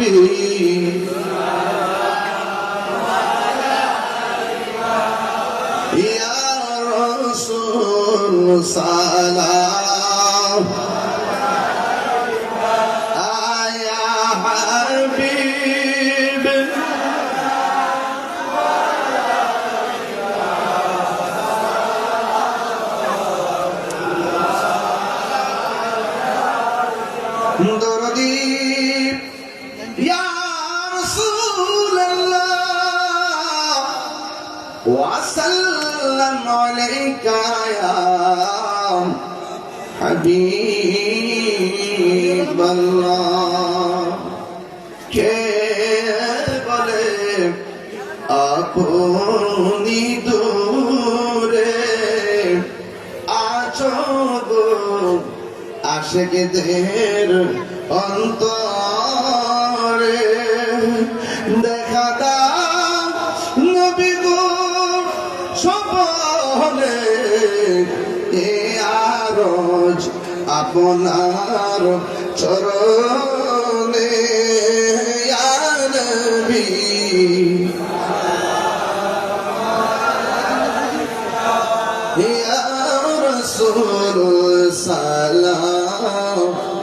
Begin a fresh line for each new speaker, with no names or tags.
হাবিব ইয়া রাসূল সালাম আয়া হাবিব দরদি ইয়া রাসূলুল্লাহ ওয়া সাল্লাল্লাহু আলাইকা ইয়া হাবিবাল্লাহ কে বলে আপনি দূরে আছো গো আশিকদের অন্তরে দেখা দাও নবী গো সপনে এ আরজ আপনার চরণে ইয়া নবী ইয়া রাসূল সালাম